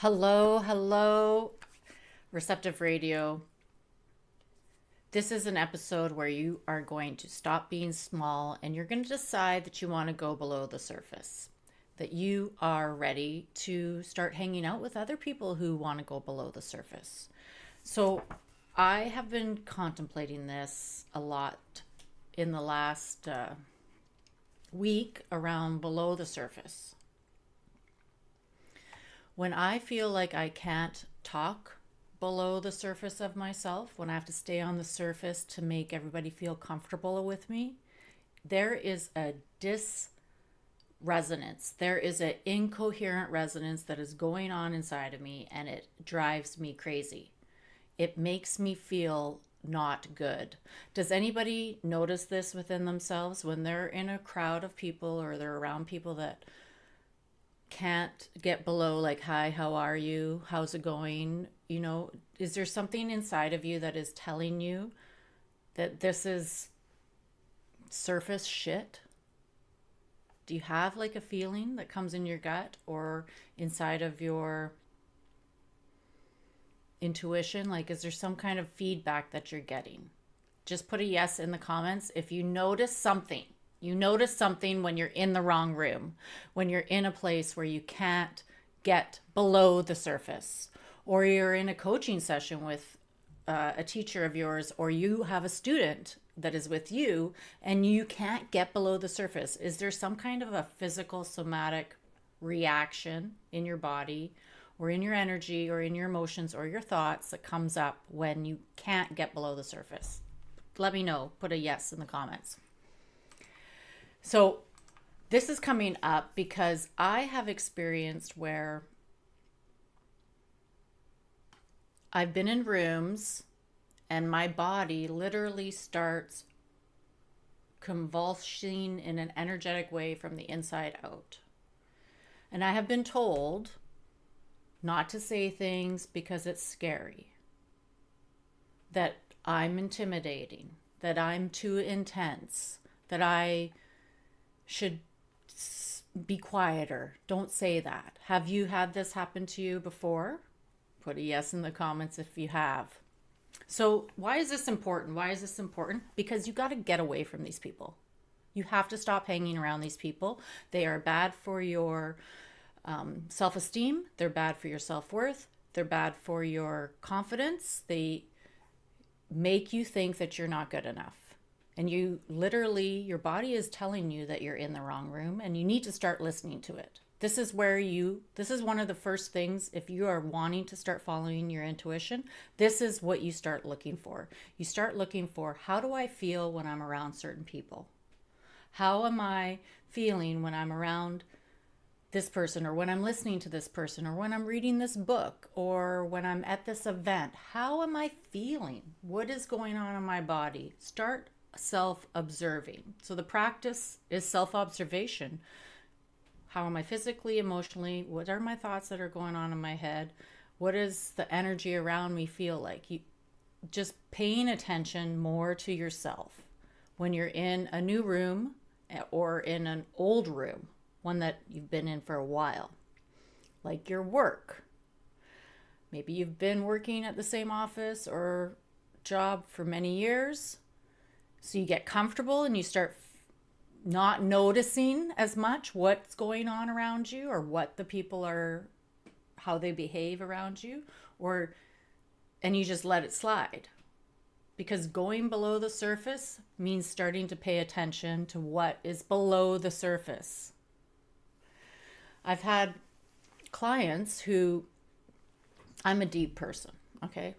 Hello, hello, Receptive Radio. This is an episode where you are going to stop being small and you're going to decide that you want to go below the surface, that you are ready to start hanging out with other people who want to go below the surface. So, I have been contemplating this a lot in the last week around below the surface. When I feel like I can't talk below the surface of myself, when I have to stay on the surface to make everybody feel comfortable with me, there is a disresonance. There is an incoherent resonance that is going on inside of me, and it drives me crazy. It makes me feel not good. Does anybody notice this within themselves when they're in a crowd of people or they're around people that can't get below, like, hi, how are you, how's it going? Is there something inside of you that is telling you that this is surface shit? Do you have like a feeling that comes in your gut or inside of your intuition? Like, is there some kind of feedback that you're getting? Just put a yes in the comments if you notice something. You notice something when you're in the wrong room, when you're in a place where you can't get below the surface, or you're in a coaching session with a teacher of yours, or you have a student that is with you and you can't get below the surface. Is there some kind of a physical somatic reaction in your body or in your energy or in your emotions or your thoughts that comes up when you can't get below the surface? Let me know. Put a yes in the comments. So this is coming up because I have experienced where I've been in rooms and my body literally starts convulsing in an energetic way from the inside out. And I have been told not to say things because it's scary, that I'm intimidating, that I'm too intense, that I should be quieter. Don't say that. Have you had this happen to you before? Put a yes in the comments if you have. So why is this important? Why is this important? Because you got to get away from these people. You have to stop hanging around these people. They are bad for your self-esteem. They're bad for your self-worth. They're bad for your confidence. They make you think that you're not good enough. And you literally, your body is telling you that you're in the wrong room and you need to start listening to it. This is one of the first things, if you are wanting to start following your intuition, this is what you start looking for. You start looking for, how do I feel when I'm around certain people? How am I feeling when I'm around this person, or when I'm listening to this person, or when I'm reading this book, or when I'm at this event? How am I feeling? What is going on in my body? Start self-observing. So the practice is self-observation. How am I physically, emotionally? What are my thoughts that are going on in my head? What does the energy around me feel like? You just paying attention more to yourself when you're in a new room or in an old room, one that you've been in for a while, like your work. Maybe you've been working at the same office or job for many years. So you get comfortable and you start not noticing as much what's going on around you or what the people are, how they behave around you, and you just let it slide. Because going below the surface means starting to pay attention to what is below the surface. I've had clients who, I'm a deep person, okay?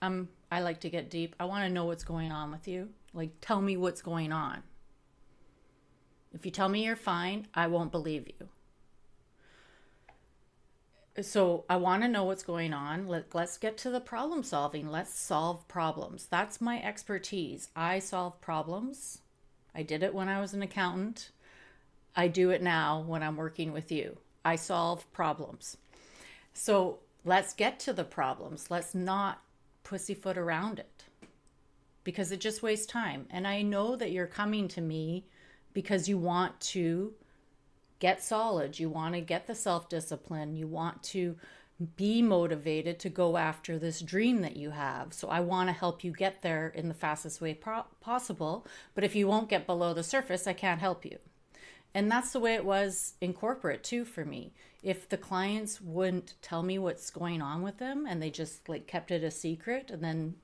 I like to get deep. I want to know what's going on with you. Like, tell me what's going on. If you tell me you're fine, I won't believe you. So I want to know what's going on. Let's get to the problem solving. Let's solve problems. That's my expertise. I solve problems. I did it when I was an accountant. I do it now when I'm working with you. I solve problems. So let's get to the problems. Let's not pussyfoot around it, because it just wastes time. And I know that you're coming to me because you want to get solid. You want to get the self-discipline. You want to be motivated to go after this dream that you have. So I want to help you get there in the fastest way possible. But if you won't get below the surface, I can't help you. And that's the way it was in corporate too for me. If the clients wouldn't tell me what's going on with them and they just like kept it a secret and then,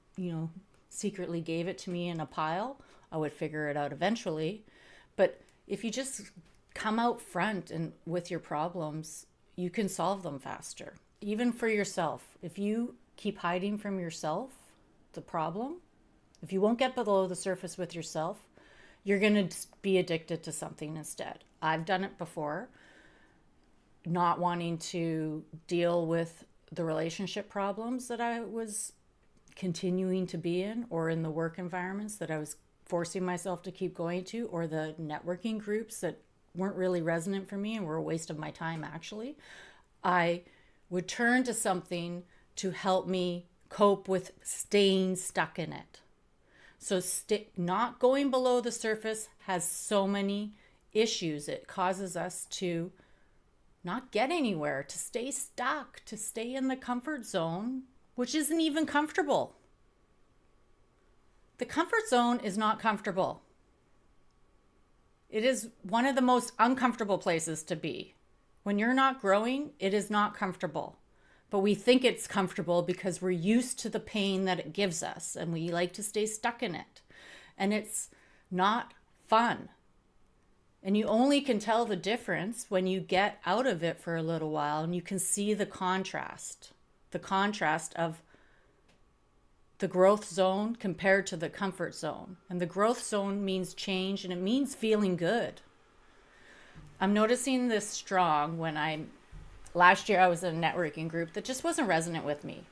secretly gave it to me in a pile, I would figure it out eventually. But if you just come out front and with your problems, you can solve them faster. Even for yourself. If you keep hiding from yourself the problem, if you won't get below the surface with yourself, you're going to be addicted to something instead. I've done it before, not wanting to deal with the relationship problems that I was continuing to be in, or in the work environments that I was forcing myself to keep going to, or the networking groups that weren't really resonant for me and were a waste of my time actually. I would turn to something to help me cope with staying stuck in it. So not going below the surface has so many issues. It causes us to not get anywhere, to stay stuck, to stay in the comfort zone, which isn't even comfortable. The comfort zone is not comfortable. It is one of the most uncomfortable places to be. When you're not growing, it is not comfortable. But we think it's comfortable because we're used to the pain that it gives us and we like to stay stuck in it. And it's not fun. And you only can tell the difference when you get out of it for a little while and you can see the contrast of the growth zone compared to the comfort zone. And the growth zone means change and it means feeling good. I'm noticing this strong last year I was in a networking group that just wasn't resonant with me.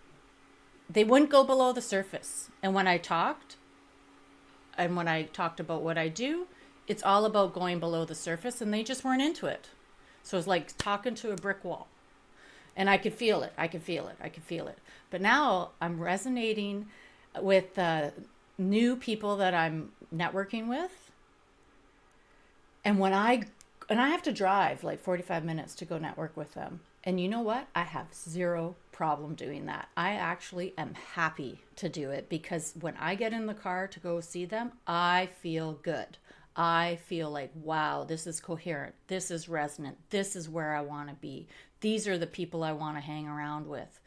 They wouldn't go below the surface. And when I talked about what I do, it's all about going below the surface and they just weren't into it. So it's like talking to a brick wall. And I could feel it. But now I'm resonating with new people that I'm networking with. And I have to drive like 45 minutes to go network with them. And you know what? I have zero problem doing that. I actually am happy to do it because when I get in the car to go see them, I feel good. I feel like, wow, this is coherent. This is resonant. This is where I want to be. These are the people I want to hang around with.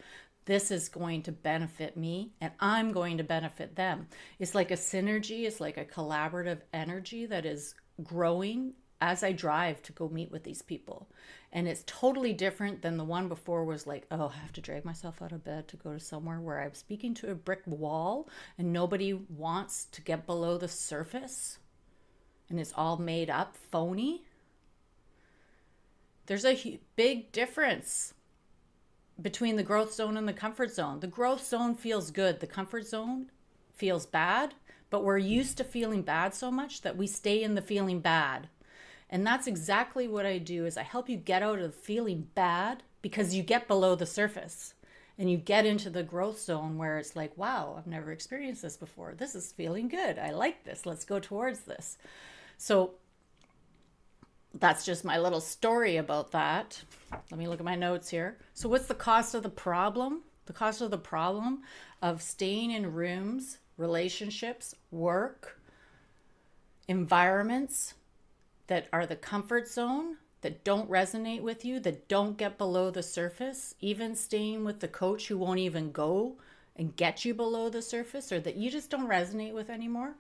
This is going to benefit me and I'm going to benefit them. It's like a synergy. It's like a collaborative energy that is growing as I drive to go meet with these people. And it's totally different than the one before was like, oh, I have to drag myself out of bed to go to somewhere where I'm speaking to a brick wall and nobody wants to get below the surface. And it's all made up, phony. There's a big difference between the growth zone and the comfort zone. The growth zone feels good. The comfort zone feels bad, but we're used to feeling bad so much that we stay in the feeling bad. And that's exactly what I do is I help you get out of feeling bad because you get below the surface and you get into the growth zone where it's like, wow, I've never experienced this before. This is feeling good. I like this. Let's go towards this. So that's just my little story about that. Let me look at my notes here. So what's the cost of the problem? The cost of the problem of staying in rooms, relationships, work, environments that are the comfort zone, that don't resonate with you, that don't get below the surface, even staying with the coach who won't even go and get you below the surface, or that you just don't resonate with anymore,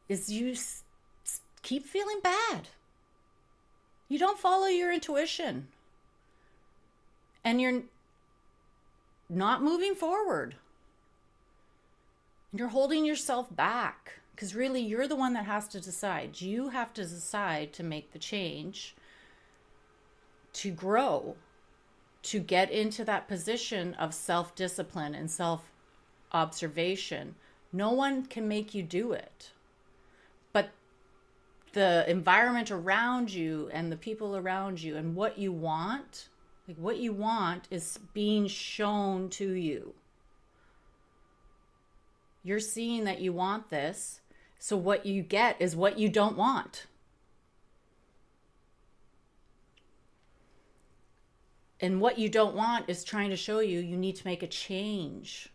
is you keep feeling bad. You don't follow your intuition. And you're not moving forward. You're holding yourself back. Because really, you're the one that has to decide. You have to decide to make the change, to grow, to get into that position of self-discipline and self-observation. No one can make you do it. But the environment around you and the people around you and what you want, like what you want is being shown to you. You're seeing that you want this. So what you get is what you don't want. And what you don't want is trying to show you need to make a change.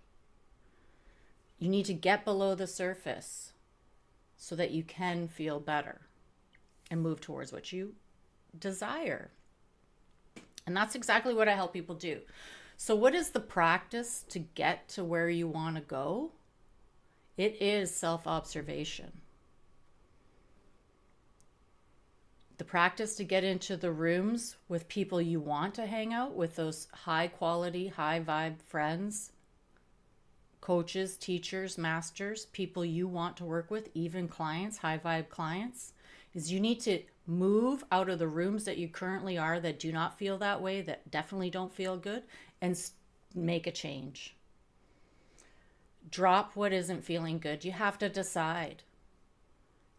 You need to get below the surface so that you can feel better and move towards what you desire. And that's exactly what I help people do. So what is the practice to get to where you want to go? It is self-observation. The practice to get into the rooms with people you want to hang out with, those high quality, high vibe friends, coaches, teachers, masters, people you want to work with, even clients, high vibe clients, is you need to move out of the rooms that you currently are that do not feel that way, that definitely don't feel good, and make a change. Drop what isn't feeling good. You have to decide.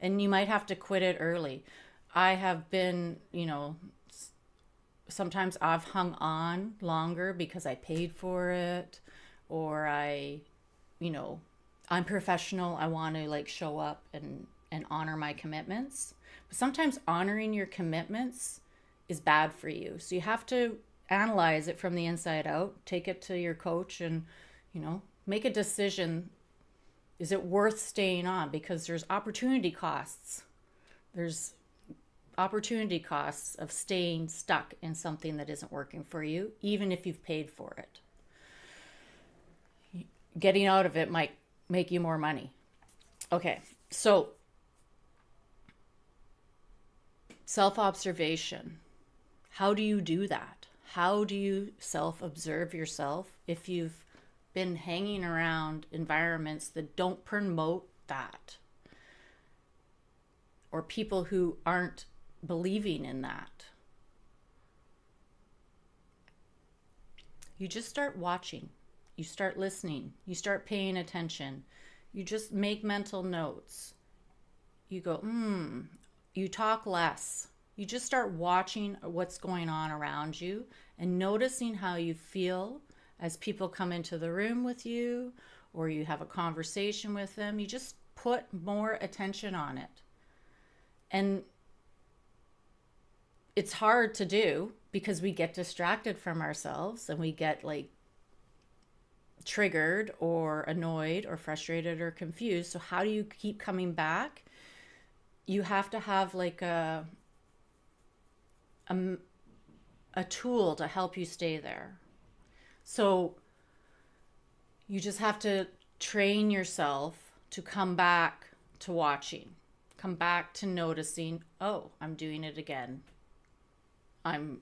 And you might have to quit it early. I have been, sometimes I've hung on longer because I paid for it, or I'm professional. I want to show up and honor my commitments. But sometimes honoring your commitments is bad for you. So you have to analyze it from the inside out, take it to your coach and, make a decision. Is it worth staying on? Because there's opportunity costs. There's opportunity costs of staying stuck in something that isn't working for you, even if you've paid for it. Getting out of it might make you more money. Okay, so self-observation. How do you do that? How do you self-observe yourself if you've been hanging around environments that don't promote that? Or people who aren't believing in that? You just start watching. You start listening. You start paying attention. You just make mental notes. You go, You talk less. You just start watching what's going on around you and noticing how you feel as people come into the room with you or you have a conversation with them. You just put more attention on it. And it's hard to do because we get distracted from ourselves and we get triggered or annoyed or frustrated or confused. So how do you keep coming back? You have to have a tool to help you stay there. So you just have to train yourself to come back to watching, come back to noticing, oh, I'm doing it again. I'm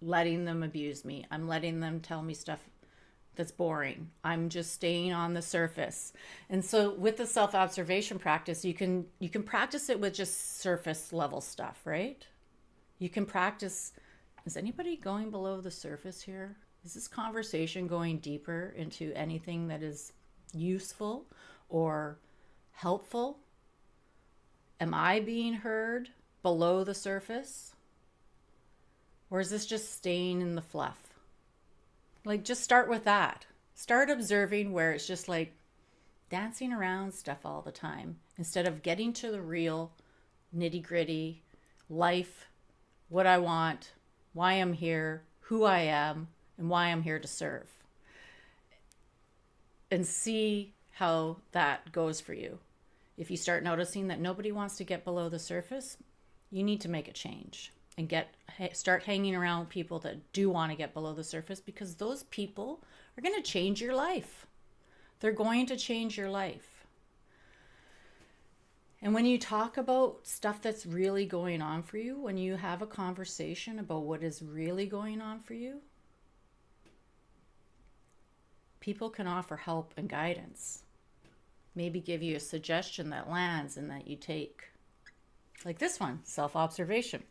letting them abuse me. I'm letting them tell me stuff that's boring. I'm just staying on the surface. And so with the self-observation practice, you can practice it with just surface level stuff, right? You can practice. Is anybody going below the surface here? Is this conversation going deeper into anything that is useful or helpful? Am I being heard below the surface? Or is this just staying in the fluff? Just start with that. Start observing where it's just dancing around stuff all the time instead of getting to the real nitty-gritty life, what I want, why I'm here, who I am, and why I'm here to serve. And see how that goes for you. If you start noticing that nobody wants to get below the surface, you need to make a change and start hanging around with people that do want to get below the surface, because those people are going to change your life. They're going to change your life. And when you talk about stuff that's really going on for you, when you have a conversation about what is really going on for you, people can offer help and guidance. Maybe give you a suggestion that lands and that you take. Like this one, self-observation.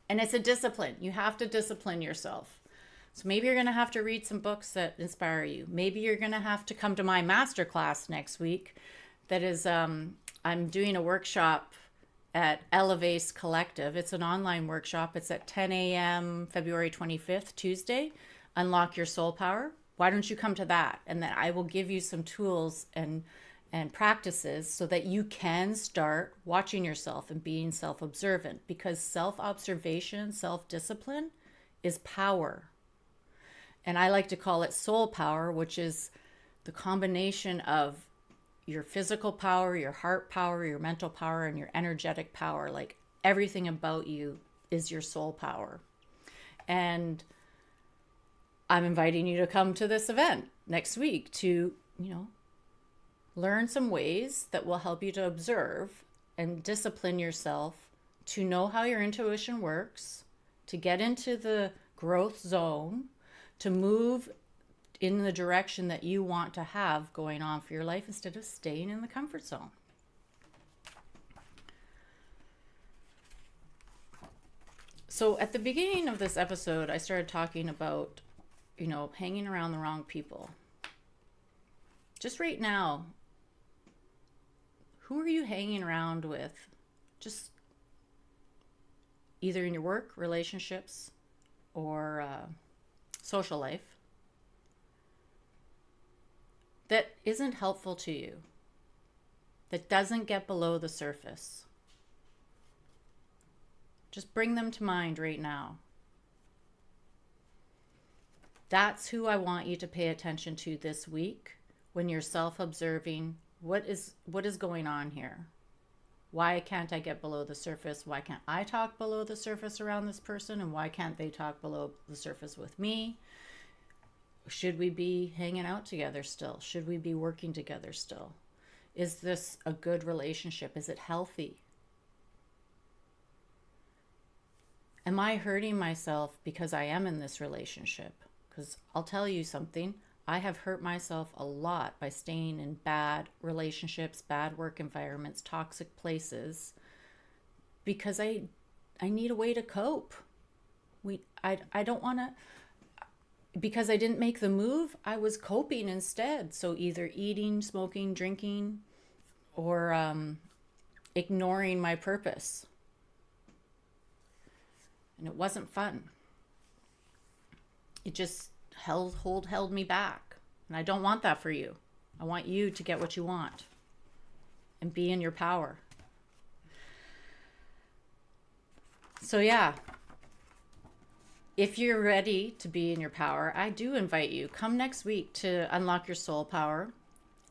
And it's a discipline. You have to discipline yourself. So maybe you're going to have to read some books that inspire you. Maybe you're going to have to come to my masterclass next week. That is, I'm doing a workshop at Elevace Collective. It's an online workshop. It's at 10 a.m. February 25th, Tuesday. Unlock your soul power. Why don't you come to that? And then I will give you some tools and and practices so that you can start watching yourself and being self-observant, because self-observation, self-discipline is power. And I like to call it soul power, which is the combination of your physical power, your heart power, your mental power, and your energetic power. Like everything about you is your soul power. And I'm inviting you to come to this event next week to, learn some ways that will help you to observe and discipline yourself to know how your intuition works, to get into the growth zone, to move in the direction that you want to have going on for your life instead of staying in the comfort zone. So at the beginning of this episode, I started talking about, hanging around the wrong people. Just right now, who are you hanging around with? Just either in your work, relationships, or social life that isn't helpful to you, that doesn't get below the surface. Just bring them to mind right now. That's who I want you to pay attention to this week when you're self-observing. What is going on here? Why can't I get below the surface? Why can't I talk below the surface around this person? And why can't they talk below the surface with me? Should we be hanging out together still? Should we be working together still? Is this a good relationship? Is it healthy? Am I hurting myself because I am in this relationship? Because I'll tell you something, I have hurt myself a lot by staying in bad relationships, bad work environments, toxic places, because I need a way to cope. I don't want to, because I didn't make the move, I was coping instead. So either eating, smoking, drinking, or ignoring my purpose. And it wasn't fun. It just held me back. And I don't want that for you. I want you to get what you want and be in your power. So yeah, if you're ready to be in your power, I do invite you. Come next week to unlock your soul power.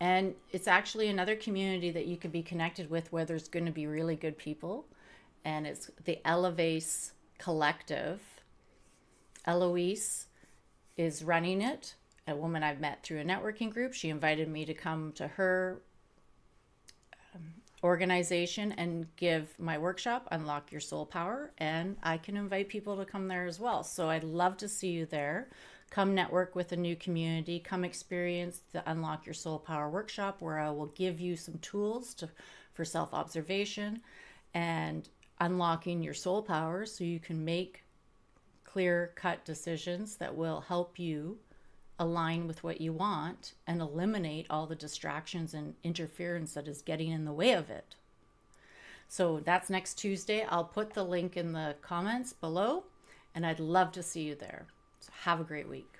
And it's actually another community that you could be connected with where there's going to be really good people. And it's the Elevace Collective. Eloise is running it, a woman I've met through a networking group. She invited me to come to her organization and give my workshop, Unlock Your Soul Power, and I can invite people to come there as well. So I'd love to see you there. Come network with a new community. Come experience the Unlock Your Soul Power workshop, where I will give you some tools for self-observation and unlocking your soul power so you can make clear-cut decisions that will help you align with what you want and eliminate all the distractions and interference that is getting in the way of it. So that's next Tuesday. I'll put the link in the comments below, and I'd love to see you there. So have a great week.